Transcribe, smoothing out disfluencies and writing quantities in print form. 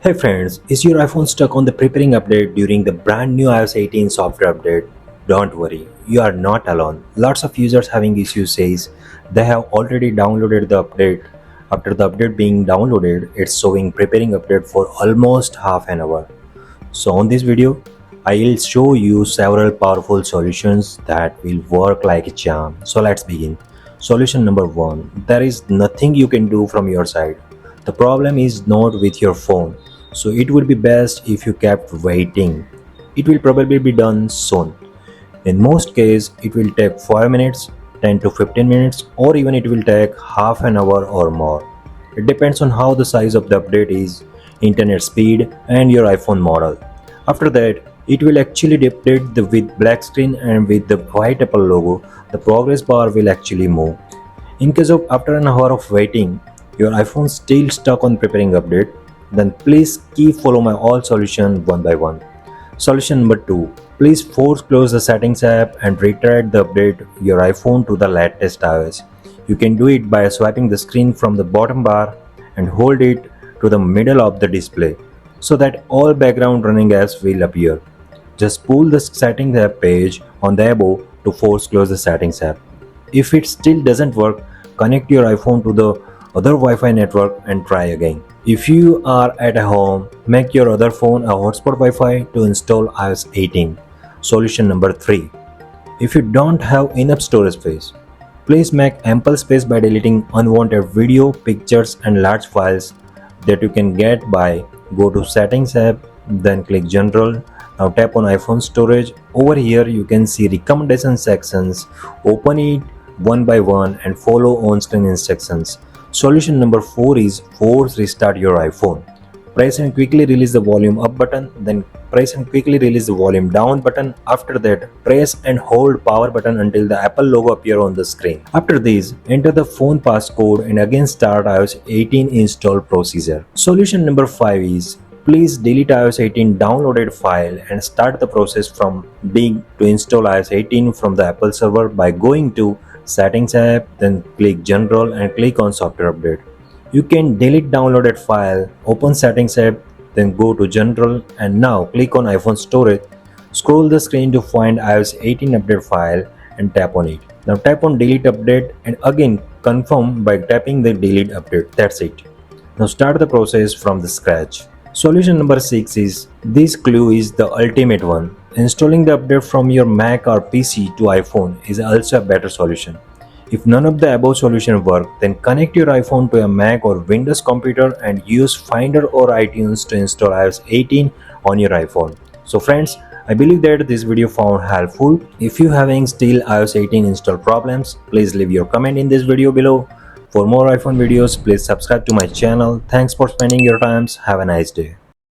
Hey friends, is your iPhone stuck on the preparing update during the brand new iOS 18 software update? Don't worry, you are not alone. Lots of users having issues says they have already downloaded the update. After the update being downloaded, it's showing preparing update for almost half an hour. So on this video, I'll show you several powerful solutions that will work like a charm. So let's begin. Solution number 1. There is nothing you can do from your side. The problem is not with your phone. So it would be best if you kept waiting. It will probably be done soon. In most cases, it will take 5 minutes, 10 to 15 minutes, or even it will take half an hour or more. It depends on how the size of the update is, internet speed, and your iPhone model. After that, it will actually update with black screen and with the white Apple logo, the progress bar will actually move. In case of after an hour of waiting, your iPhone still stuck on preparing update, then please keep follow my all solution one by one. Solution number 2. Please force close the settings app and retrieve the update your iPhone to the latest iOS. You can do it by swiping the screen from the bottom bar and hold it to the middle of the display so that all background running apps will appear. Just pull the settings app page on the above to force close the settings app. If it still doesn't work, connect your iPhone to the other Wi-Fi network and try again. If you are at home, make your other phone a hotspot Wi-Fi to install iOS 18. Solution number 3. If you don't have enough storage space, please make ample space by deleting unwanted video, pictures and large files that you can get by go to settings app, then click general. Now tap on iPhone storage. Over here you can see recommendation sections. Open it one by one and follow on-screen instructions. Solution number 4 is force restart your iPhone. Press and quickly release the volume up button, then press and quickly release the volume down button. After that, press and hold power button until the Apple logo appear on the screen. After this, enter the phone passcode and again start iOS 18 install procedure. Solution number 5 is please delete iOS 18 downloaded file and start the process from being to install iOS 18 from the Apple server by going to settings app, then click general and click on software update. You can delete downloaded file, open settings app, then go to general and now click on iPhone storage. Scroll the screen to find iOS 18 update file and tap on it. Now tap on delete update and again confirm by tapping the delete update. That's it. Now start the process from the scratch. Solution number 6 is this clue is the ultimate one. Installing the update from your Mac or PC to iPhone is also a better solution. If none of the above solution work, then connect your iPhone to a Mac or Windows computer and use Finder or iTunes to install iOS 18 on your iPhone. So friends, I believe that this video found helpful. If you having still iOS 18 install problems, please leave your comment in this video below. For more iPhone videos, please subscribe to my channel. Thanks for spending your time. Have a nice day.